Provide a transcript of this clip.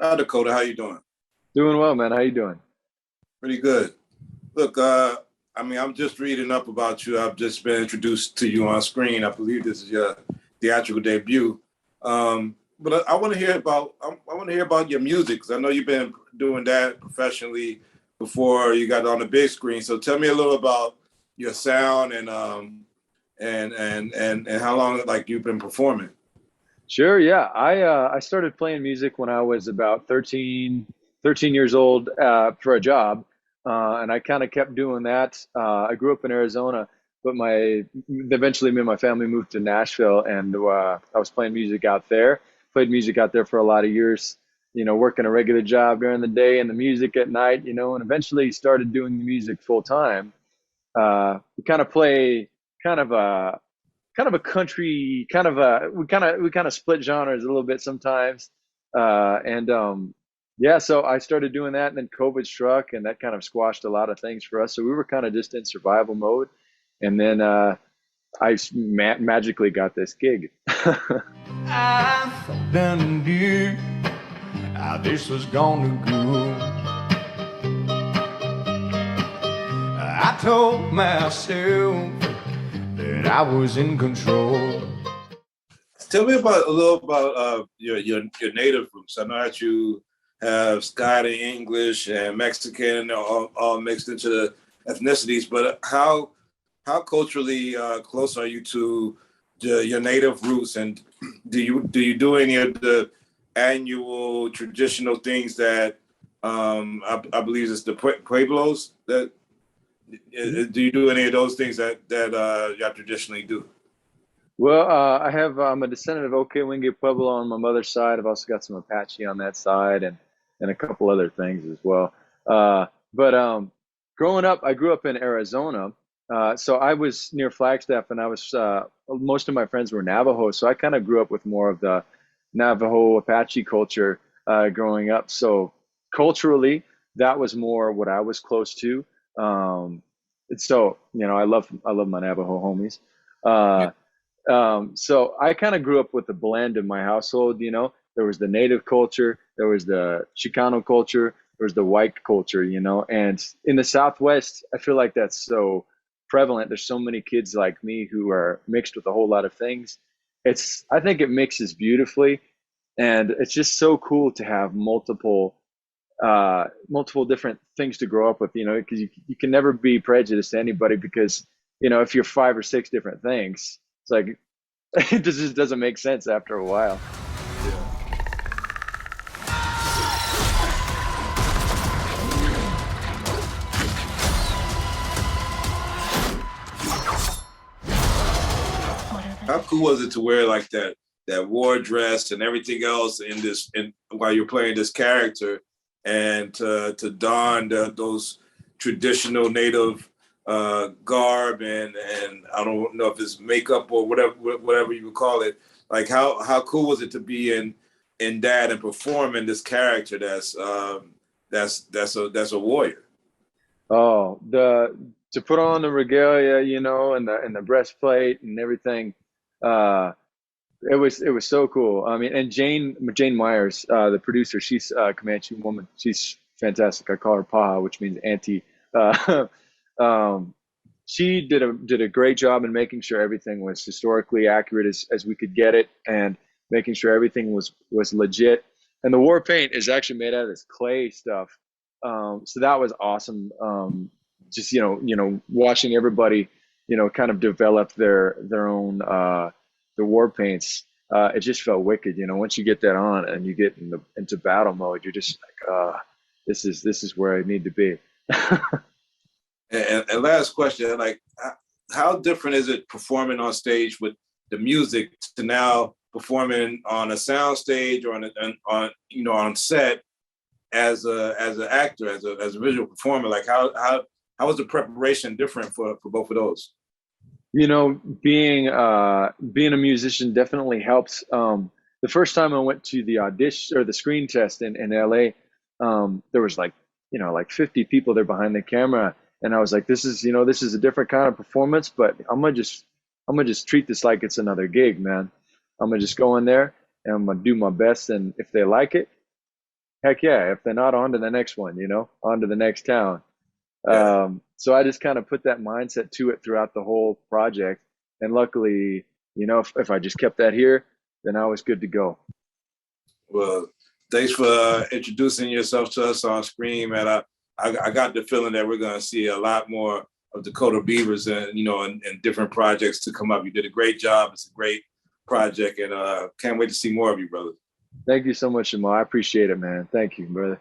Hi, Dakota. How you doing? Doing well, man. How you doing? Pretty good. Look, I'm just reading up about you. I've just been introduced to you on screen. I believe this is your theatrical debut. But I want to hear about I want to hear about your music because I know you've been doing that professionally before you got on the big screen. So tell me a little about your sound and how long like you've been performing. Sure, yeah. I started playing music when I was about 13 years old for a job, and I kind of kept doing that. I grew up in Arizona, but my eventually me and my family moved to Nashville, and I was playing music out there. Played music out there for a lot of years. Working a regular job during the day and the music at night. And eventually started doing the music full time. We kind of play kind of a country we kind of split genres a little bit sometimes and yeah, so I started doing that, and then COVID struck, and that kind of squashed a lot of things for us, so we were kind of just in survival mode. And then magically got this gig. I thought then and knew how this was gonna go. I told myself that I was in control. Tell me about a little about your native roots. I know that you have Scotty, English, and Mexican all mixed into the ethnicities, but how culturally close are you to your native roots, and do you do any of the annual traditional things that I believe it's the pueblos that do you do any of those things that y'all traditionally do? Well, I'm a descendant of Okewenge Pueblo on my mother's side. I've also got some Apache on that side, and a couple other things as well. But growing up, I grew up in Arizona, so I was near Flagstaff, and I was most of my friends were Navajo, so I kind of grew up with more of the Navajo Apache culture growing up. So culturally, that was more what I was close to. So I love my Navajo homies. Uh, so I kind of grew up with the blend in my household. There was the native culture, there was the Chicano culture, there was the white culture. And in the Southwest, I feel like that's so prevalent. There's so many kids like me who are mixed with a whole lot of things. I think it mixes beautifully, and it's just so cool to have multiple different things to grow up with, because you can never be prejudiced to anybody, because if you're five or six different things, it's like it just doesn't make sense after a while. Yeah. How cool was it to wear like that war dress and everything else in this and while you're playing this character and to don those traditional native garb and I don't know if it's makeup or whatever you would call it. Like how cool was it to be in that and performing this character that's a warrior. Oh, the to put on the regalia, and the breastplate and everything. Uh, it was so cool. I mean, and Jane Myers, the producer, she's a Comanche woman. She's fantastic. I call her Paha, which means auntie. Uh, um, she did a great job in making sure everything was historically accurate as we could get it, and making sure everything was legit. And the war paint is actually made out of this clay stuff, so that was awesome. Just watching everybody, kind of develop their own the war paints. It just felt wicked. Once you get that on and you get into battle mode, you're just like, this is where I need to be. And last question, like, how different is it performing on stage with the music to now performing on a sound stage or on set as an actor, as a visual performer? Like, how is the preparation different for both of those? Being a musician definitely helps. The first time I went to the audition or the screen test in LA, there was like 50 people there behind the camera, and I was like, this is a different kind of performance, but I'm gonna just treat this like it's another gig, man. I'm gonna just go in there and I'm gonna do my best, and if they like it, heck yeah, if they're not, on to the next one, you know, on to the next town. Yeah. So I just kind of put that mindset to it throughout the whole project. And luckily, you know, if I just kept that here, then I was good to go. Well, thanks for introducing yourself to us on screen, man. I got the feeling that we're going to see a lot more of Dakota Beavers and, you know, and different projects to come up. You did a great job. It's a great project, and can't wait to see more of you, brother. Thank you so much, Jamal. I appreciate it, man. Thank you, brother.